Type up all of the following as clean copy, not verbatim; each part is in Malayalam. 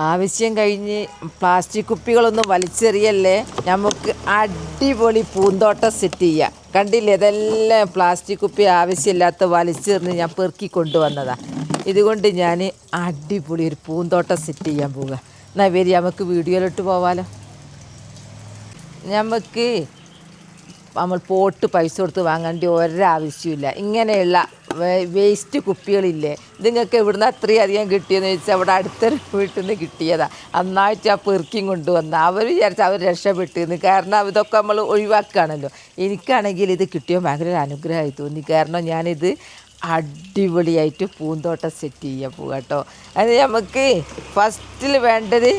ആവശ്യം കഴിഞ്ഞ് പ്ലാസ്റ്റിക് കുപ്പികളൊന്നും വലിച്ചെറിയല്ലേ, നമുക്ക് അടിപൊളി പൂന്തോട്ടം സെറ്റ് ചെയ്യാം. കണ്ടില്ലേ, ഇതെല്ലാം പ്ലാസ്റ്റിക് കുപ്പി ആവശ്യമില്ലാത്ത വലിച്ചെറിഞ്ഞ് ഞാൻ പെറുക്കി കൊണ്ടുവന്നതാണ്. ഇതുകൊണ്ട് ഞാൻ അടിപൊളി ഒരു പൂന്തോട്ടം സെറ്റ് ചെയ്യാൻ പോവുക. എന്നാൽ വരി നമുക്ക് വീഡിയോയിലോട്ട് പോവാലോ. നമുക്ക് നമ്മൾ പോട്ട് പൈസ കൊടുത്ത് വാങ്ങേണ്ട ഒരാവശ്യമില്ല. ഇങ്ങനെയുള്ള വേസ്റ്റ് കുപ്പികളില്ലേ, നിങ്ങൾക്ക് ഇവിടുന്ന് അത്രയധികം കിട്ടിയെന്ന് ചോദിച്ചാൽ അവിടെ അടുത്തൊരു വീട്ടിൽ നിന്ന് കിട്ടിയതാണ്. നന്നായിട്ട് ആ പെറുക്കിയും കൊണ്ടുവന്ന അവർ വിചാരിച്ചാൽ അവർ രക്ഷപ്പെട്ടിരുന്നു. കാരണം ഇതൊക്കെ നമ്മൾ ഒഴിവാക്കുകയാണല്ലോ. എനിക്കാണെങ്കിൽ ഇത് കിട്ടിയോ ഭയങ്കര അനുഗ്രഹമായി തോന്നി. കാരണം ഞാനിത് അടിപൊളിയായിട്ട് പൂന്തോട്ടം സെറ്റ് ചെയ്യാൻ പോകുക കേട്ടോ. അത് നമുക്ക് ഫസ്റ്റിൽ വേണ്ടത്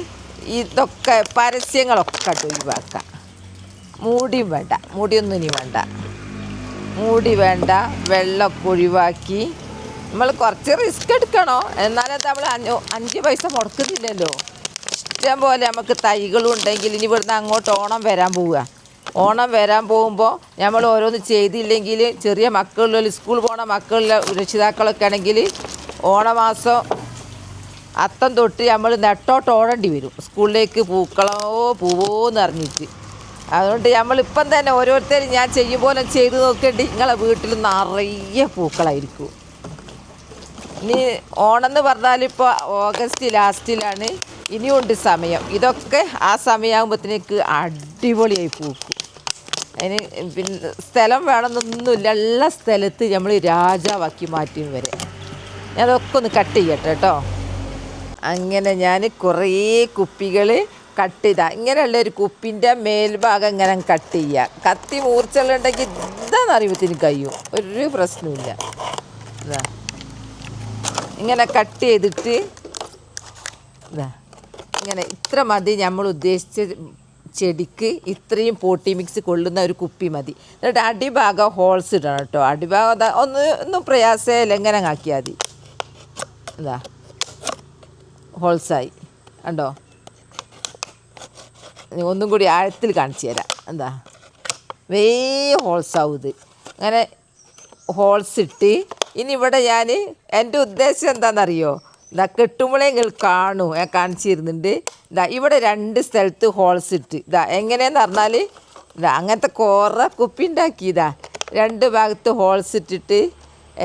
ഇതൊക്കെ പരസ്യങ്ങളൊക്കെ ഒഴിവാക്കാം. മൂടിയും വേണ്ട, മൂടിയൊന്നും ഇനി വേണ്ട, മൂടി വേണ്ട. വെള്ളമൊക്കെ ഒഴിവാക്കി നമ്മൾ കുറച്ച് റിസ്ക് എടുക്കണോ, എന്നാലും അത് നമ്മൾ 5 പൈസ മുടക്കുന്നില്ലല്ലോ. ഇഷ്ടം പോലെ നമുക്ക് തൈകളും ഉണ്ടെങ്കിൽ ഇനി ഇവിടുന്ന് അങ്ങോട്ട് ഓണം വരാൻ പോവുക. ഓണം വരാൻ പോകുമ്പോൾ നമ്മൾ ഓരോന്ന് ചെയ്തില്ലെങ്കിൽ ചെറിയ മക്കളുള്ള സ്കൂൾ പോണ മക്കളുള്ള രക്ഷിതാക്കളൊക്കെ ആണെങ്കിൽ ഓണമാസം അത്തം തൊട്ട് നമ്മൾ നെട്ടോട്ട് ഓടേണ്ടി വരും സ്കൂളിലേക്ക്. പൂവോ എന്നറിഞ്ഞിട്ട്. അതുകൊണ്ട് നമ്മളിപ്പം തന്നെ ഓരോരുത്തരും ഞാൻ ചെയ്യും പോലെ ചെയ്ത് നോക്കേണ്ടി നിങ്ങളെ വീട്ടിൽ നിറയെ പൂക്കളായിരിക്കും. ഇനി ഓണം എന്ന് പറഞ്ഞാൽ ഇപ്പോൾ ഓഗസ്റ്റ് ലാസ്റ്റിലാണ്, ഇനിയുണ്ട് സമയം. ഇതൊക്കെ ആ സമയമാകുമ്പോഴത്തേക്ക് അടിപൊളിയായി പൂക്കും. അതിന് പിന്നെ സ്ഥലം വേണമെന്നൊന്നുമില്ല, ഉള്ള സ്ഥലത്ത് നമ്മൾ രാജാവാക്കി മാറ്റും വരെ. ഞാനതൊക്കെ ഒന്ന് കട്ട് ചെയ്യട്ടെ കേട്ടോ. അങ്ങനെ ഞാൻ കുറേ കുപ്പികൾ കട്ട് ചെയ്താൽ ഇങ്ങനെയുള്ള ഒരു കുപ്പിൻ്റെ മേൽഭാഗം ഇങ്ങനെ കട്ട് ചെയ്യുക. കത്തി മൂർച്ചയുണ്ടെങ്കിൽ ഇതാന്ന് അറിയുമ്പത്തിന് കഴിയും, ഒരു പ്രശ്നമില്ല. ഇതാ ഇങ്ങനെ കട്ട് ചെയ്തിട്ട് ഇതാ ഇങ്ങനെ ഇത്ര മതി. നമ്മൾ ഉദ്ദേശിച്ച ചെടിക്ക് ഇത്രയും പോട്ടി മിക്സ് കൊള്ളുന്ന ഒരു കുപ്പി മതി. എന്നിട്ട് അടിഭാഗം ഹോൾസ് ഇടണം കേട്ടോ. അടിഭാഗം ഒന്നും പ്രയാസമില്ല, എങ്ങനെ ആക്കിയാൽ മതി. ഇതാ ഹോൾസായി കണ്ടോ. ഒന്നും കൂടി ആഴത്തിൽ കാണിച്ചു തരാം. എന്താ ഹോൾസാവും ഇത്. അങ്ങനെ ഹോൾസ് ഇട്ട് ഇനി ഇവിടെ ഞാൻ എൻ്റെ ഉദ്ദേശം എന്താണെന്നറിയോ, ഇതാ കെട്ടുമ്പോഴേ നിങ്ങൾ കാണൂ, ഞാൻ കാണിച്ചിരുന്നുണ്ട്. ഇതാ ഇവിടെ 2 സ്ഥലത്ത് ഹോൾസ് ഇട്ട് ഇതാ എങ്ങനെയെന്ന് പറഞ്ഞാൽ ഇതാ അങ്ങനത്തെ കുറേ കുപ്പി ഉണ്ടാക്കി. ഇതാ 2 ഭാഗത്ത് ഹോൾസ് ഇട്ടിട്ട്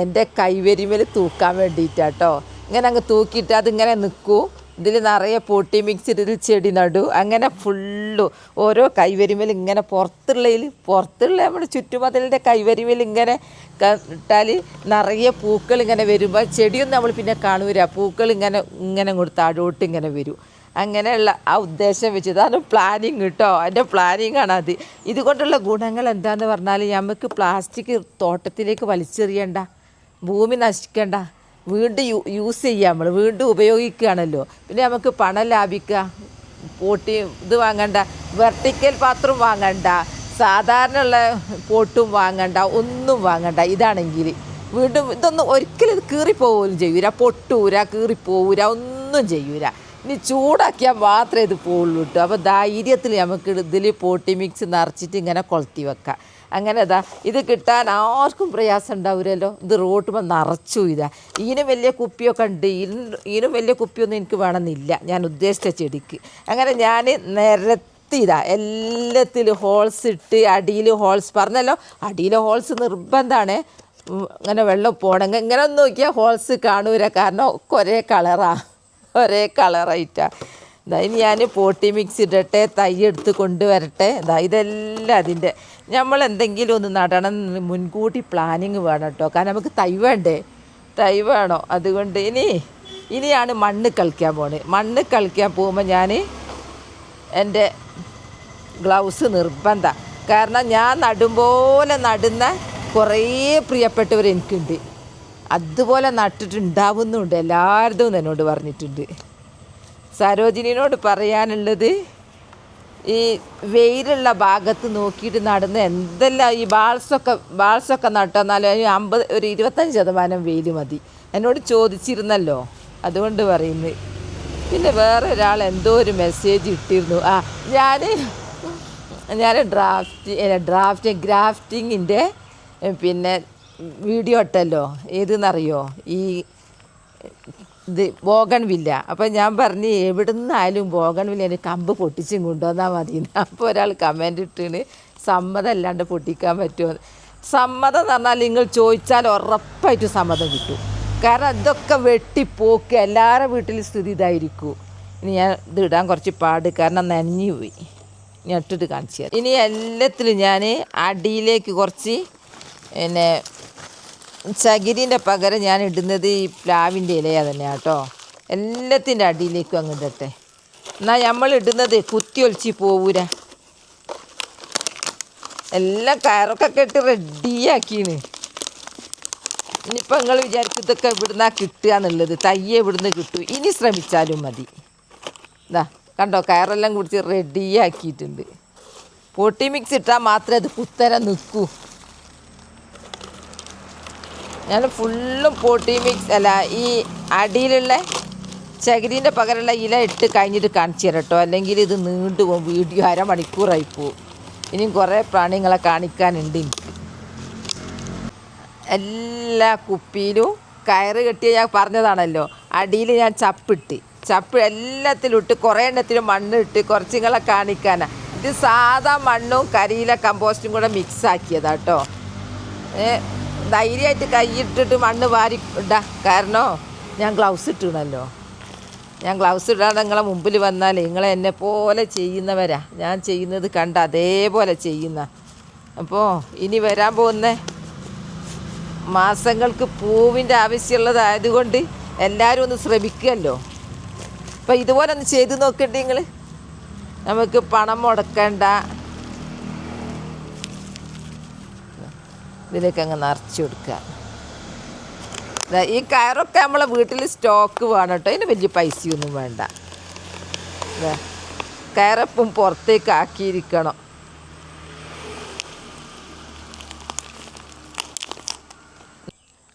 എൻ്റെ കൈവരിമേൽ തൂക്കാൻ വേണ്ടിയിട്ടാട്ടോ. ഇങ്ങനെ അങ്ങ് തൂക്കിയിട്ട് അതിങ്ങനെ നിൽക്കൂ. ഇതിൽ നിറയെ പോട്ടി മിക്സ് ഇതിൽ ചെടി നടു. അങ്ങനെ ഫുള്ള് ഓരോ കൈവരിമേൽ ഇങ്ങനെ പുറത്തുള്ള നമ്മുടെ ചുറ്റുമതിലിൻ്റെ കൈവരിമേൽ ഇങ്ങനെ ഇട്ടാൽ നിറയെ പൂക്കൾ ഇങ്ങനെ വരുമ്പോൾ ചെടിയൊന്നും നമ്മൾ പിന്നെ കാണൂല. പൂക്കൾ ഇങ്ങനെ കൊടുത്ത് താഴോട്ട് ഇങ്ങനെ വരും. അങ്ങനെയുള്ള ആ ഉദ്ദേശം വെച്ച് ഇതാണ് പ്ലാനിങ് കേട്ടോ. എൻ്റെ പ്ലാനിങ്ങാണ് അത്. ഇതുകൊണ്ടുള്ള ഗുണങ്ങൾ എന്താണെന്ന് പറഞ്ഞാൽ നമുക്ക് പ്ലാസ്റ്റിക് തോട്ടത്തിലേക്ക് വലിച്ചെറിയണ്ട, ഭൂമി നശിക്കണ്ട, വീണ്ടും യൂസ് ചെയ്യുക, നമ്മൾ വീണ്ടും ഉപയോഗിക്കുകയാണല്ലോ. പിന്നെ നമുക്ക് പണം ലാഭിക്കുക. പോട്ടി ഇത് വാങ്ങണ്ട, വെർട്ടിക്കൽ പാത്രം വാങ്ങണ്ട, സാധാരണ ഉള്ള പോട്ടും വാങ്ങണ്ട, ഒന്നും വാങ്ങണ്ട. ഇതാണെങ്കിൽ വീണ്ടും ഇതൊന്നും ഒരിക്കലും ഇത് കീറിപ്പോവുകയും ചെയ്യൂല, പൊട്ടൂര, കീറിപ്പോവൂര, ഒന്നും ചെയ്യൂല. ഇനി ചൂടാക്കിയാൽ മാത്രമേ ഇത് പോവുള്ളൂ കേട്ടോ. അപ്പോൾ ധൈര്യത്തിൽ നമുക്ക് ഇതിൽ പോട്ടി മിക്സ് നിറച്ചിട്ട് ഇങ്ങനെ കൊളുത്തി വെക്കാം. അങ്ങനെ ഇതാ ഇത് കിട്ടാൻ ആർക്കും പ്രയാസം ഉണ്ടാവില്ലല്ലോ. ഇത് റോട്ടുമ്പോൾ നിറച്ചു. ഇതിനും വലിയ കുപ്പിയൊക്കെ ഉണ്ട്. ഇതിനും വലിയ കുപ്പിയൊന്നും എനിക്ക് വേണമെന്നില്ല ഞാൻ ഉദ്ദേശിച്ച ചെടിക്ക്. അങ്ങനെ ഞാൻ നിരത്തിയതാ എല്ലാത്തിലും ഹോൾസ് ഇട്ട്. അടിയിൽ ഹോൾസ് പറഞ്ഞല്ലോ, അടിയിൽ ഹോൾസ് നിർബന്ധമാണ്. അങ്ങനെ വെള്ളം പോകണമെങ്കിൽ ഇങ്ങനെ ഒന്ന് നോക്കിയാൽ ഹോൾസ് കാണൂല, കാരണം ഒരേ കളറായിട്ടാണ്. ഇനി ഞാൻ പോട്ടി മിക്സ് ഇടട്ടെ, തൈ എടുത്ത് കൊണ്ടുവരട്ടെ. ഇതെല്ലാം അതിൻ്റെ നമ്മൾ എന്തെങ്കിലും ഒന്ന് നടണം, മുൻകൂട്ടി പ്ലാനിങ് വേണം കേട്ടോ. കാരണം നമുക്ക് തൈ വേണോ. അതുകൊണ്ട് ഇനിയാണ് മണ്ണ് കളിക്കാൻ പോണത്. മണ്ണ് കളിക്കാൻ പോകുമ്പോൾ ഞാൻ എൻ്റെ ഗ്ലൗസ് നിർബന്ധമാണ്. കാരണം ഞാൻ നടുമ്പോലെ നടുന്ന കുറേ പ്രിയപ്പെട്ടവർ എനിക്കുണ്ട്. അതുപോലെ നട്ടിട്ടുണ്ടാവുന്നുണ്ട്, എല്ലാവരും എന്നോട് പറഞ്ഞിട്ടുണ്ട്. സരോജിനിയോട് പറയാനുള്ളത്, ഈ വെയിലുള്ള ഭാഗത്ത് നോക്കിയിട്ട് നടന്ന് എന്തെല്ലാം ഈ ബാൾസൊക്കെ നട്ടെന്നാലും അതിന് ഒരു 25% വെയിൽ മതി. എന്നോട് ചോദിച്ചിരുന്നല്ലോ, അതുകൊണ്ട് പറയുന്നത്. പിന്നെ വേറെ ഒരാൾ എന്തോ ഒരു മെസ്സേജ് ഇട്ടിരുന്നു. ഞാൻ ഗ്രാഫ്റ്റിങ്ങിൻ്റെ പിന്നെ വീഡിയോ ഇട്ടല്ലോ. ഏതെന്നറിയോ, ഈ ഇത് ബോഗൺവില്ല. അപ്പം ഞാൻ പറഞ്ഞ് എവിടുന്നായാലും ബോഗൺവില്ല കമ്പ് പൊട്ടിച്ചും കൊണ്ടുവന്നാൽ മതി. അപ്പോൾ ഒരാൾ കമൻ്റ് ഇട്ടിന് സമ്മതം അല്ലാണ്ട് പൊട്ടിക്കാൻ പറ്റുമോ. സമ്മതം എന്ന് പറഞ്ഞാൽ നിങ്ങൾ ചോദിച്ചാൽ ഉറപ്പായിട്ട് സമ്മതം കിട്ടും. കാരണം ഇതൊക്കെ വെട്ടിപ്പോക്ക് എല്ലാവരുടെ വീട്ടിൽ സ്ഥിതി ഇതായിരിക്കും. ഇനി ഞാൻ ഇത് ഇടാൻ കുറച്ച് പാട്, കാരണം നനഞ്ഞു പോയി. ഞാൻ ഇട്ടിട്ട് കാണിച്ചു തരാം. ഇനി എല്ലാത്തിലും ഞാൻ അടിയിലേക്ക് കുറച്ച് പിന്നെ ചകിരിൻ്റെ പകരം ഞാൻ ഇടുന്നത് ഈ പ്ലാവിൻ്റെ ഇലയാണ് തന്നെ കേട്ടോ. എല്ലാത്തിൻ്റെ അടിയിലേക്കും അങ്ങ് ഇടട്ടെ. എന്നാൽ നമ്മൾ ഇടുന്നത് കുത്തി ഒലിച്ച് പോവൂല. എല്ലാം കയറൊക്കെ കെട്ടി റെഡിയാക്കീന്. ഇനിയിപ്പോൾ നിങ്ങൾ വിചാരിക്കും ഇതൊക്കെ ഇവിടുന്നാ കിട്ടുക എന്നുള്ളത്. തയ്യെ ഇവിടുന്ന് കിട്ടും. ഇനി ശ്രമിച്ചാലും മതി. ഇതാ കണ്ടോ, കയറെല്ലാം കുടിച്ച് റെഡിയാക്കിയിട്ടുണ്ട്. പൊട്ടി മിക്സ് ഇട്ടാൽ മാത്രമേ അത് കുത്തനെ നിൽക്കൂ. ഞാൻ ഫുള്ളും പൊട്ടി മിക്സ് അല്ല, ഈ അടിയിലുള്ള ചകിരീൻ്റെ പകരമുള്ള ഇല ഇട്ട് കഴിഞ്ഞിട്ട് കാണിച്ചു തരാം കേട്ടോ. അല്ലെങ്കിൽ ഇത് നീണ്ടു പോകും. വീഡിയോ അരമണിക്കൂറായി പോവും. ഇനിയും കുറേ പ്രാണികളെ കാണിക്കാനുണ്ട് എനിക്ക്. എല്ലാ കുപ്പിയിലും കയറ് കെട്ടിയ ഞാൻ പറഞ്ഞതാണല്ലോ. അടിയിൽ ഞാൻ ചപ്പ് എല്ലാത്തിലും ഇട്ട് കുറേ എണ്ണത്തിലും മണ്ണ് ഇട്ട് കുറച്ചുങ്ങളെ കാണിക്കാനാണ്. ഇത് സാധാ മണ്ണും കരിയില കമ്പോസ്റ്റും കൂടെ മിക്സ് ആക്കിയതാണ് കേട്ടോ. ധൈര്യമായിട്ട് കൈയിട്ടിട്ട് മണ്ണ് വാരി ഇടാം. കാരണം ഞാൻ ഗ്ലൗസ് ഇട്ടിടണല്ലോ. ഞാൻ ഗ്ലൗസ് ഇടാതെ നിങ്ങളെ മുമ്പിൽ വന്നാൽ നിങ്ങളെ എന്നെ പോലെ ചെയ്യുന്നവരാ. ഞാൻ ചെയ്യുന്നത് കണ്ട് അതേപോലെ ചെയ്യുന്ന. അപ്പോൾ ഇനി വരാൻ പോകുന്ന മാസങ്ങൾക്ക് പൂവിൻ്റെ ആവശ്യമുള്ളതായതുകൊണ്ട് എല്ലാവരും ഒന്ന് ശ്രമിക്കുമല്ലോ. അപ്പോൾ ഇതുപോലെ ഒന്ന് ചെയ്ത് നോക്കണ്ടേ നിങ്ങൾ. നമുക്ക് പണം മുടക്കണ്ട. ഇതിലേക്ക് അങ്ങ് നിറച്ച് കൊടുക്കുക. ഈ കയറൊക്കെ നമ്മളെ വീട്ടിൽ സ്റ്റോക്ക് വേണം കേട്ടോ. അതിന് വലിയ പൈസയൊന്നും വേണ്ട. കയറപ്പം പുറത്തേക്ക് ആക്കിയിരിക്കണം.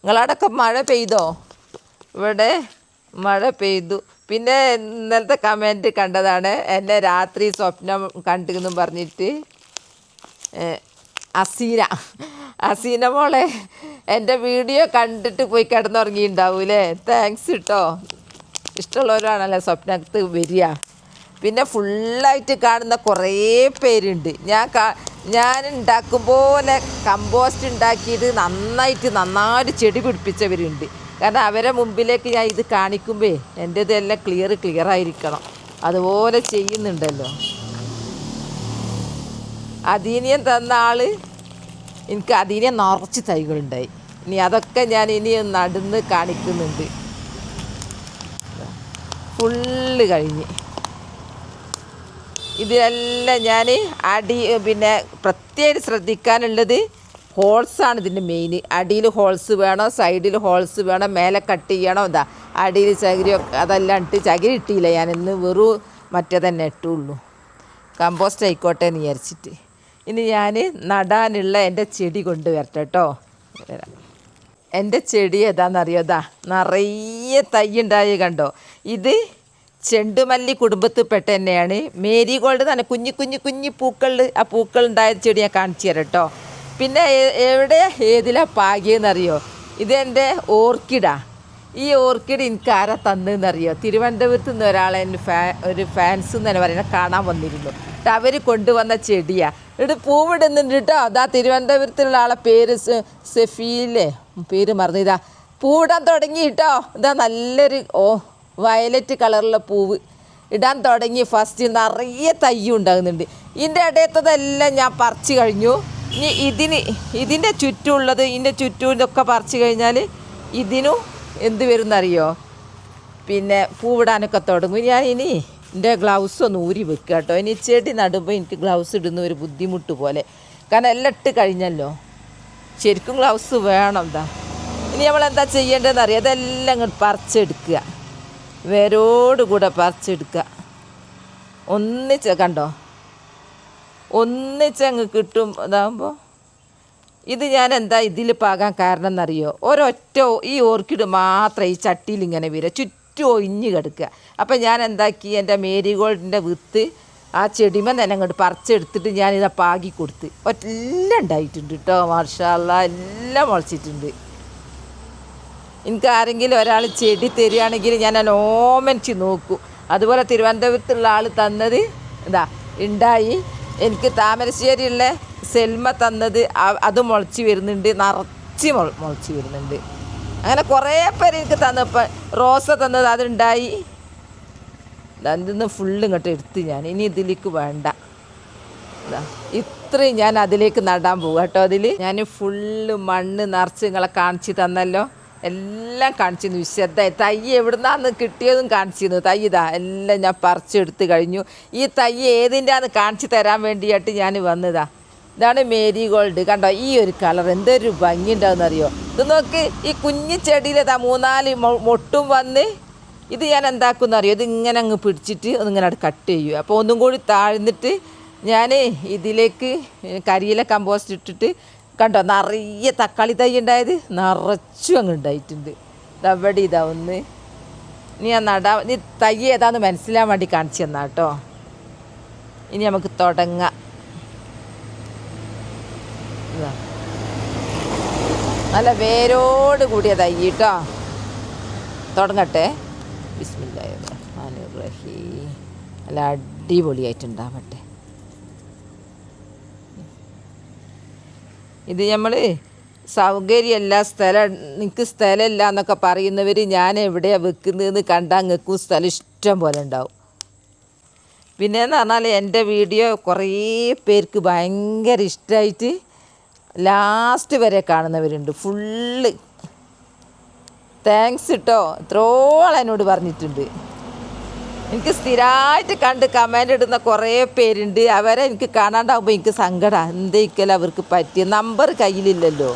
നിങ്ങളവിടെയൊക്കെ മഴ പെയ്തോ? ഇവിടെ മഴ പെയ്തു. പിന്നെ ഇന്നലത്തെ കമൻറ്റ് കണ്ടതാണ്, എന്നെ രാത്രി സ്വപ്നം കണ്ടെന്നും പറഞ്ഞിട്ട് അസീന മോളെ എൻ്റെ വീഡിയോ കണ്ടിട്ട് പോയി കിടന്നുറങ്ങിയിട്ടുണ്ടാവൂലേ. താങ്ക്സ് കേട്ടോ. ഇഷ്ടമുള്ളവരാണല്ലോ സ്വപ്നത്ത് വരിക. പിന്നെ ഫുള്ളായിട്ട് കാണുന്ന കുറേ പേരുണ്ട്. ഞാൻ ഉണ്ടാക്കും പോലെ കമ്പോസ്റ്റ് ഉണ്ടാക്കിയിട്ട് നന്നായിട്ട് ചെടി പിടിപ്പിച്ചവരുണ്ട്. കാരണം അവരെ മുമ്പിലേക്ക് ഞാൻ ഇത് കാണിക്കുമ്പോൾ എൻ്റെ ഇതെല്ലാം ക്ലിയർ ആയിരിക്കണം. അതുപോലെ ചെയ്യുന്നുണ്ടല്ലോ. അധീനിയം തന്ന ആൾ എനിക്ക് അധീനിയം നിറച്ച് തൈകളുണ്ടായി. ഇനി അതൊക്കെ ഞാൻ ഇനി നടന്ന് കാണിക്കുന്നുണ്ട്. ഫുള്ള് കഴിഞ്ഞ് ഇതിലെല്ലാം ഞാൻ പിന്നെ പ്രത്യേകം ശ്രദ്ധിക്കാനുള്ളത് ഹോൾസാണ് ഇതിൻ്റെ മെയിൻ. അടിയിൽ ഹോൾസ് വേണം, സൈഡിൽ ഹോൾസ് വേണം, മേലെ കട്ട് ചെയ്യണം. ഇതാ അടിയിൽ ചകിരി അതെല്ലാം ഇട്ട്, ചകിരി ഇട്ടില്ല ഞാൻ ഇന്ന്, വെറും മറ്റേ തന്നെ ഇട്ടുള്ളൂ. കമ്പോസ്റ്റ് ആയിക്കോട്ടെ എന്ന് വിചാരിച്ചിട്ട്. ഇനി ഞാൻ നടാനുള്ള എൻ്റെ ചെടി കൊണ്ടുവരട്ടെ കേട്ടോ. എൻ്റെ ചെടി ഏതാണെന്നറിയോ? ഇതാ നിറയെ തൈ ഉണ്ടായി കണ്ടോ. ഇത് ചെണ്ടുമല്ലി കുടുംബത്തിൽപ്പെട്ട തന്നെയാണ്. മേരിഗോൾഡ് തന്നെ കുഞ്ഞു പൂക്കൾ. ആ പൂക്കൾ ഉണ്ടായ ചെടി ഞാൻ കാണിച്ചു തരാം കേട്ടോ. പിന്നെ ഏതിലാ പാകിയെന്നറിയോ? ഇതെൻ്റെ ഓർക്കിഡാ. ഈ ഓർക്കിഡ് എനിക്ക് ആരാ തന്നെന്നറിയോ? തിരുവനന്തപുരത്ത് നിന്ന് ഒരാളെ ഒരു ഫാൻസ് എന്ന് തന്നെ പറയുന്നത് കാണാൻ വന്നിരുന്നു. അവർ കൊണ്ടുവന്ന ചെടിയാണ്. ഇവിടെ പൂവിടുന്നുണ്ട് കേട്ടോ. അതാ തിരുവനന്തപുരത്തുള്ള ആളെ പേര് സെഫീലെ, പേര് മറന്നു. ഇതാ പൂവിടാൻ തുടങ്ങി കേട്ടോ. ഇതാ നല്ലൊരു വയലറ്റ് കളറുള്ള പൂവ് ഇടാൻ തുടങ്ങി. ഫസ്റ്റ് നിറയെ തൈ ഉണ്ടാകുന്നുണ്ട്. ഇതിൻ്റെ ഇടയത്തതെല്ലാം ഞാൻ പറിച്ച് കഴിഞ്ഞു. ഇനി ഇതിൻ്റെ ചുറ്റുമുള്ളത്, ഇതിൻ്റെ ചുറ്റുമൊക്കെ പറിച്ച് കഴിഞ്ഞാൽ ഇതിനും എന്ത് വരുമെന്നറിയോ? പിന്നെ പൂവിടാനൊക്കെ തുടങ്ങും. ഞാൻ ഇനി എൻ്റെ ഗ്ലൗസ് ഒന്ന് ഊരി വെക്കുക കേട്ടോ. ഇനി ചെടി നടുമ്പോൾ എനിക്ക് ഗ്ലൗസ് ഇടുന്ന ഒരു ബുദ്ധിമുട്ട് പോലെ. കാരണം എല്ലാം ഇട്ട് കഴിഞ്ഞല്ലോ. ശരിക്കും ഗ്ലൗസ് വേണം. എന്താ ഇനി നമ്മളെന്താ ചെയ്യേണ്ടതെന്ന് അറിയാം. അതെല്ലാം ഇങ്ങോട്ട് പറിച്ചെടുക്കുക. വേരോടുകൂടെ പറിച്ചെടുക്കുക. കണ്ടോ, ഒന്നിച്ചങ്ങ് കിട്ടും. ഇതാകുമ്പോൾ ഇത് ഞാൻ എന്താ ഇതിൽ പാകാൻ കാരണം എന്നറിയോ? ഒരൊറ്റ ഈ ഓർക്കിഡ് മാത്രം ഈ ചട്ടിയിൽ ഇങ്ങനെ വരിക, ചുറ്റും ഒഴിഞ്ഞ് കിടക്കുക. അപ്പം ഞാൻ എന്താക്കി, എൻ്റെ മേരിഗോൾഡിൻ്റെ വിത്ത് ആ ചെടിമ തന്നെ അങ്ങോട്ട് പറിച്ചെടുത്തിട്ട് ഞാനിതാ പാകി കൊടുത്ത്. എല്ലാം ഉണ്ടായിട്ടുണ്ട് കേട്ടോ. മാഷാ അല്ലാ, എല്ലാം മുളച്ചിട്ടുണ്ട്. എനിക്ക് ആരെങ്കിലും ഒരാൾ ചെടി തരികയാണെങ്കിൽ ഞാൻ ഓമനിച്ച് നോക്കും. അതുപോലെ തിരുവനന്തപുരത്തുള്ള ആൾ തന്നത് ഇതാ ഉണ്ടായി. എനിക്ക് താമരശ്ശേരിയുള്ള സെൽമ തന്നത് അത് മുളച്ച് വരുന്നുണ്ട്, നിറച്ച് മുളച്ച് വരുന്നുണ്ട്. അങ്ങനെ കുറേ പേര് എനിക്ക് തന്നപ്പോൾ റോസ തന്നത് അതുണ്ടായി. അതിന്ന് ഫുള്ള് ഇങ്ങോട്ട് എടുത്ത് ഞാൻ ഇനി ഇതിലേക്ക് വേണ്ട. ഇത്രയും ഞാൻ അതിലേക്ക് നടാൻ പോകും കേട്ടോ. അതിൽ ഞാൻ ഫുള്ള് മണ്ണ് നിറച്ച് നിങ്ങളെ കാണിച്ച് തന്നല്ലോ, എല്ലാം കാണിച്ചിരുന്നു വിശദമായി. തൈ എവിടുന്നാന്ന് കിട്ടിയതും കാണിച്ചിരുന്നു. തൈ ഇതാ എല്ലാം ഞാൻ പറിച്ചെടുത്ത് കഴിഞ്ഞു. ഈ തൈ ഏതിൻ്റെ ആന്ന് കാണിച്ച് തരാൻ വേണ്ടിയിട്ട് ഞാൻ വന്നതാ. ഇതാണ് മേരി ഗോൾഡ്. കണ്ടോ ഈ ഒരു കളർ എന്തൊരു ഭംഗി ഉണ്ടാവുമെന്നറിയോ. ഇത് നോക്ക്, ഈ കുഞ്ഞു ചെടിയിലേതാ 3-4 മൊട്ടും വന്ന്. ഇത് ഞാൻ എന്താക്കുമെന്നറിയോ, ഇത് ഇങ്ങനെ അങ്ങ് പിടിച്ചിട്ട് ഒന്നിങ്ങനെ കട്ട് ചെയ്യും. അപ്പോൾ ഒന്നും കൂടി താഴ്ന്നിട്ട് ഞാൻ ഇതിലേക്ക് കരിയില കമ്പോസ്റ്റ് ഇട്ടിട്ട് കണ്ടോ നിറയെ തക്കാളി തൈ ഉണ്ടായത് നിറച്ചും അങ്ങ് ഉണ്ടായിട്ടുണ്ട്. ഇതവിടെ ഇതാ ഒന്ന്. ഇനി ഞാൻ നീ തൈ ഏതാന്ന് മനസ്സിലാൻ വേണ്ടി കാണിച്ചു തന്നാ കേട്ടോ. ഇനി നമുക്ക് തുടങ്ങാം. നല്ല വേരോട് കൂടിയ തൈ കേട്ടോ. തുടങ്ങട്ടെ. ബിസ്മില്ലാഹിർ-റഹ്മാനിർ-റഹീം. നല്ല അടിപൊളിയായിട്ടുണ്ടാവട്ടെ. ഇത് നമ്മൾ സൗകര്യമല്ല, എനിക്ക് സ്ഥലമില്ല എന്നൊക്കെ പറയുന്നവർ ഞാൻ എവിടെയാണ് വെക്കുന്നതെന്ന് കണ്ടാൽ നിൽക്കും സ്ഥലം ഇഷ്ടം പോലെ ഉണ്ടാവും. പിന്നെയെന്ന് പറഞ്ഞാൽ എൻ്റെ വീഡിയോ കുറേ പേർക്ക് ഭയങ്കര ഇഷ്ടമായിട്ട് ലാസ്റ്റ് വരെ കാണുന്നവരുണ്ട്. ഫുള്ള് താങ്ക്സ് കേട്ടോ. എത്രയോളം എന്നോട് പറഞ്ഞിട്ടുണ്ട്. എനിക്ക് സ്ഥിരമായിട്ട് കണ്ട് കമൻ്റ് ഇടുന്ന കുറേ പേരുണ്ട്. അവരെ എനിക്ക് കാണാണ്ടാവുമ്പോൾ എനിക്ക് സങ്കടമാണ്. എന്തേക്കല്ല അവർക്ക് പറ്റിയ നമ്പർ കയ്യിലില്ലല്ലോ.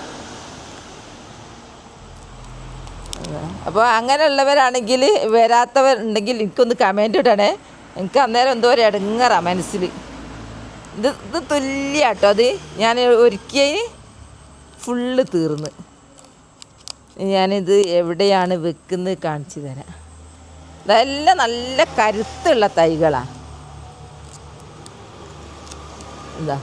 അപ്പോൾ അങ്ങനെയുള്ളവരാണെങ്കിൽ വരാത്തവരുണ്ടെങ്കിൽ എനിക്കൊന്ന് കമൻ്റ് ഇടണേ. എനിക്ക് അന്നേരം എന്തോ ഒരു ഇടങ്ങറാ മനസ്സിൽ. ഇത് തുല്യാട്ടോ. അത് ഞാൻ ഒരുക്കിയതിന് ഫുള്ള് തീർന്ന്. ഞാനിത് എവിടെയാണ് വെക്കുന്നത് കാണിച്ചു തരാം. ഇതെല്ലാം നല്ല കരുത്തുള്ള തൈകളാണ്. എന്താ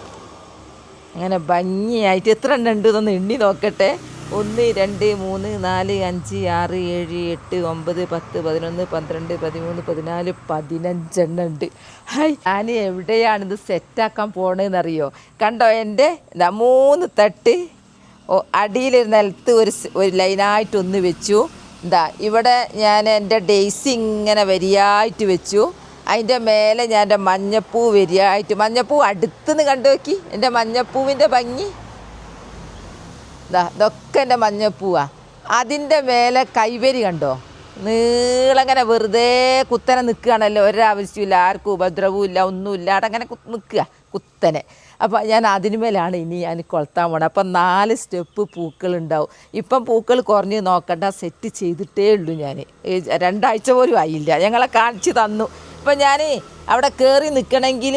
അങ്ങനെ ഭംഗിയായിട്ട് എത്ര എണ്ണം ഉണ്ട് എന്നൊന്ന് എണ്ണി നോക്കട്ടെ. 1 2 3 4 5 6 7 8 9 10 11 12 13 14 15 എണ്ണം ഉണ്ട്. ഹായ്, ഞാൻ എവിടെയാണിത് സെറ്റാക്കാൻ പോണതെന്നറിയോ? കണ്ടോ എൻ്റെ 3 തട്ട് അടിയിൽ നിലത്ത് ഒരു ലൈനായിട്ടൊന്ന് വെച്ചു. എന്താ ഇവിടെ ഞാൻ എൻ്റെ ഡെയ്സി ഇങ്ങനെ വരിയായിട്ട് വെച്ചു. അതിൻ്റെ മേലെ ഞാൻ എൻ്റെ മഞ്ഞപ്പൂ വരിയായിട്ട്, മഞ്ഞപ്പൂ അടുത്തുനിന്ന് കണ്ടു നോക്കി എൻ്റെ മഞ്ഞപ്പൂവിൻ്റെ ഭംഗി. ഇതൊക്കെ എൻ്റെ മഞ്ഞപ്പൂവാ. അതിൻ്റെ മേലെ കൈവരി കണ്ടോ, നീളങ്ങനെ വെറുതെ കുത്തനെ നിൽക്കുകയാണല്ലോ. ഒരാവശ്യമില്ല, ആർക്കും ഉപദ്രവവും ഇല്ല, ഒന്നുമില്ല. അവിടെ അങ്ങനെ നിൽക്കുക കുത്തനെ. അപ്പോൾ ഞാൻ അതിന് മേലാണ് ഇനി ഞാൻ കൊളുത്താൻ പോകണം. അപ്പം 4 സ്റ്റെപ്പ് പൂക്കളുണ്ടാവും. ഇപ്പം പൂക്കൾ കുറഞ്ഞ് നോക്കണ്ട, സെറ്റ് ചെയ്തിട്ടേ ഉള്ളൂ. ഞാൻ 2 ആഴ്ച പോലും ആയില്ല. ഞങ്ങളെ കാണിച്ച് തന്നു. ഇപ്പം ഞാൻ അവിടെ കയറി നിൽക്കണമെങ്കിൽ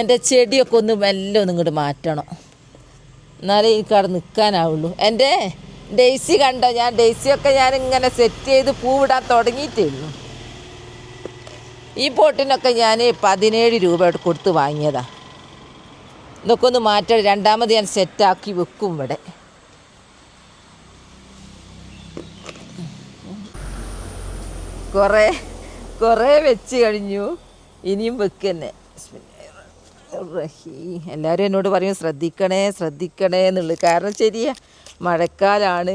എൻ്റെ ചെടിയൊക്കെ ഒന്ന് മെല്ലെ ഒന്നും ഇങ്ങോട്ട് മാറ്റണം, എന്നാലേ എനിക്ക് അവിടെ നിൽക്കാനാവുള്ളൂ. എൻ്റെ ഡെയ്സി കണ്ടോ, ഞാൻ ഡെയ്സിയൊക്കെ ഞാനിങ്ങനെ സെറ്റ് ചെയ്ത് പൂവിടാൻ തുടങ്ങിയിട്ടേ ഉള്ളൂ. ഈ പോട്ടിനൊക്കെ ഞാൻ 17 രൂപ കൊടുത്ത് വാങ്ങിയതാണ്. ഇതൊക്കെ ഒന്ന് മാറ്റം, രണ്ടാമത് ഞാൻ സെറ്റാക്കി വെക്കും. ഇവിടെ കുറേ വെച്ച് കഴിഞ്ഞു, ഇനിയും വെക്കന്നെ. എല്ലാവരും എന്നോട് പറയും ശ്രദ്ധിക്കണേ എന്നുള്ളത്. കാരണം ശരിയാ, മഴക്കാലാണ്.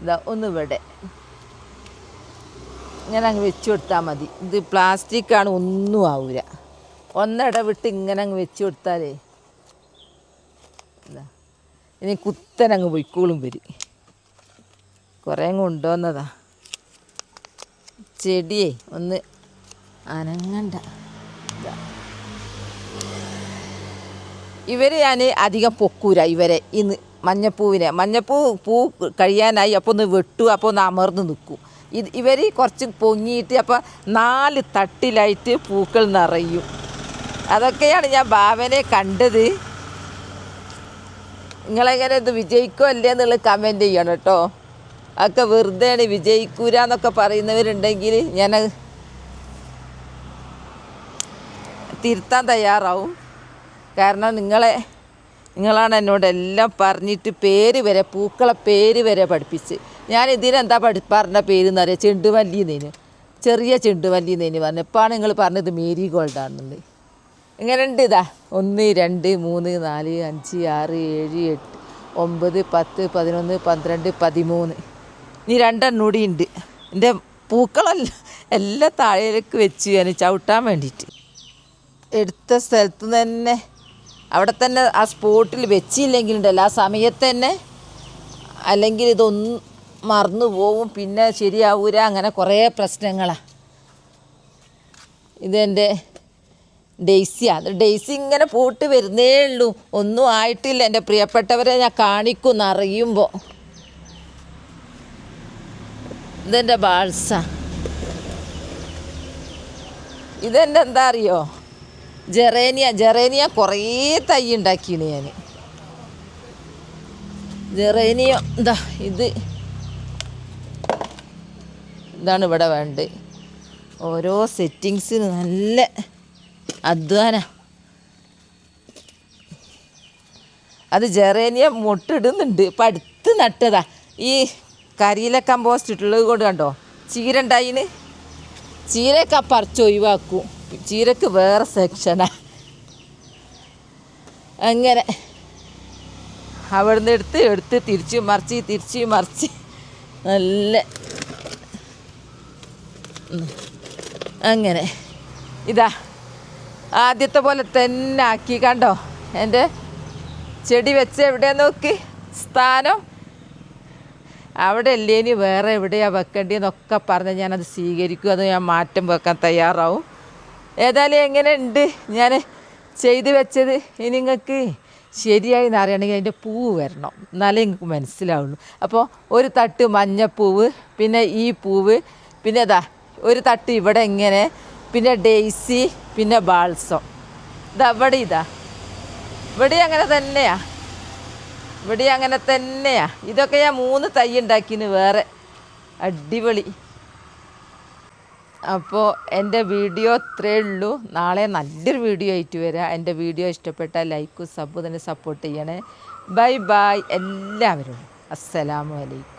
ഇതാ ഒന്ന് ഇവിടെ ഇങ്ങനെ അങ്ങ് വെച്ച് കൊടുത്താൽ മതി. ഇത് പ്ലാസ്റ്റിക്കാണ്, ഒന്നും ആവില്ല. ഒന്നിടവിട്ട് ഇങ്ങനെ അങ്ങ് വെച്ച് കൊടുത്താലേ ഇനി കുത്തനങ്ങ് പൊയ്ക്കോളും വരും. കുറേ കൊണ്ടുവന്നതാ. ചെടിയേ ഒന്ന് അനങ്ങണ്ട. ഇവരെ ഞാൻ അധികം പൊക്കൂല. ഇവരെ ഇന്ന് മഞ്ഞപ്പൂ കഴിയാനായി. അപ്പോൾ ഒന്ന് വെട്ടു, അപ്പോൾ ഒന്ന് അമർന്ന് നിൽക്കും. ഇവർ കുറച്ച് പൊങ്ങിയിട്ട് അപ്പോൾ 4 തട്ടിലായിട്ട് പൂക്കൾ നിറയും. അതൊക്കെയാണ് ഞാൻ ഭാവനെ കണ്ടത്. നിങ്ങളെങ്ങനെ ഇത് വിജയിക്കോ അല്ലേ എന്നുള്ള കമൻറ്റ് ചെയ്യണം കേട്ടോ. അതൊക്കെ വെറുതെയാണ്, വിജയിക്കൂല എന്നൊക്കെ പറയുന്നവരുണ്ടെങ്കിൽ ഞാൻ തിരുത്താൻ തയ്യാറാവും. കാരണം നിങ്ങളാണ് എന്നോട് എല്ലാം പറഞ്ഞിട്ട് പൂക്കളെ പേര് വരെ പഠിപ്പിച്ച്. ഞാൻ ഇതിനെന്താ പറഞ്ഞ പേരെന്ന് അറിയാം, ചെണ്ടുമല്ലി എന്നേന്, ചെറിയ ചെണ്ടുമല്ലി എന്നേന് പറഞ്ഞു. എപ്പോഴാണ് നിങ്ങൾ പറഞ്ഞത് മേരി ഗോൾഡാണെന്നുണ്ട്. ഇങ്ങനെ ഉണ്ട്. ഇതാ 1 2 3 4 5 6 7 8 9 10 11 12 13. ഇനി 2 കൂടി ഉണ്ട്. എൻ്റെ പൂക്കളെല്ലാം എല്ലാം താഴേക്ക് വെച്ച് ഞാൻ ചവിട്ടാൻ വേണ്ടിയിട്ട്. എടുത്ത സ്ഥലത്ത് നിന്ന് തന്നെ അവിടെ തന്നെ ആ സ്പോട്ടിൽ വെച്ചില്ലെങ്കിലുണ്ടല്ലോ ആ സമയത്ത് തന്നെ, അല്ലെങ്കിൽ ഇതൊന്നും മറന്നു പോവും, പിന്നെ ശരിയാവൂല, അങ്ങനെ കുറേ പ്രശ്നങ്ങളാണ്. ഇതെൻ്റെ ഡെയ്സിയാണ്. ഡെയ്സി ഇങ്ങനെ പോട്ട് വരുന്നേ ഉള്ളൂ, ഒന്നും ആയിട്ടില്ല. എൻ്റെ പ്രിയപ്പെട്ടവരെ ഞാൻ കാണിക്കും അറിയുമ്പോൾ. ഇതെൻ്റെ ബാൾസ. ഇതെൻ്റെ എന്താ അറിയോ, ജെറേനിയ കുറേ തൈ ഉണ്ടാക്കിയാണ് ഞാൻ. ജെറേനിയ എന്താ ഇതാണ് ഇവിടെ വേണ്ടത്. ഓരോ സെറ്റിങ്സിന് നല്ല അധ്വാന. അത് ജെറേനിയ മുട്ടിടുന്നുണ്ട്. ഇപ്പം അടുത്ത് നട്ടതാ. ഈ കരിയില കമ്പോസ്റ്റ് ഇട്ടുള്ളത് കൊണ്ട് കണ്ടോ ചീര ഉണ്ടായിന്. ചീരയൊക്കെ പറിച്ച് ഒഴിവാക്കും. ചീരക്ക് വേറെ സെക്ഷനാ. അങ്ങനെ അവിടുന്ന് എടുത്ത് തിരിച്ച് മറിച്ച് നല്ല അങ്ങനെ ഇതാ ആദ്യത്തെ പോലെ തന്നെ ആക്കി. കണ്ടോ എൻ്റെ ചെടി വെച്ച് എവിടെ നോക്കി സ്ഥാനം അവിടെ അല്ലേ, ഇനി വേറെ എവിടെയാണ് വെക്കേണ്ടതെന്നൊക്കെ പറഞ്ഞ് ഞാനത് സ്വീകരിക്കും. അത് ഞാൻ മാറ്റം വെക്കാൻ തയ്യാറാവും. ഏതായാലും എങ്ങനെ ഉണ്ട് ഞാൻ ചെയ്ത് വെച്ചത്? ഇനി നിങ്ങൾക്ക് ശരിയായി എന്ന് അറിയണമെങ്കിൽ അതിൻ്റെ പൂവ് വരണം, എന്നാലേ നിങ്ങൾക്ക് മനസ്സിലാവുള്ളൂ. അപ്പോൾ ഒരു തട്ട് മഞ്ഞപ്പൂവ്, പിന്നെ ഈ പൂവ്, പിന്നെ ഇതാ ഒരു തട്ട് ഇവിടെ ഇങ്ങനെ, പിന്നെ ഡെയ്സി, പിന്നെ ബാൾസം. ഇവിടെ അങ്ങനെ തന്നെയാ. ഇതൊക്കെ ഞാൻ 3 തൈ ഉണ്ടാക്കിന് വേറെ. അടിപൊളി. അപ്പോൾ എൻ്റെ വീഡിയോ ഇത്രയേ ഉള്ളൂ. നാളെ നല്ലൊരു വീഡിയോ ആയിട്ട് വരാം. എൻ്റെ വീഡിയോ ഇഷ്ടപ്പെട്ടാൽ ലൈക്കും സബ്ബും തന്നെ സപ്പോർട്ട് ചെയ്യണേ. ബൈ എല്ലാവരും. അസ്സലാമു അലൈക്കും.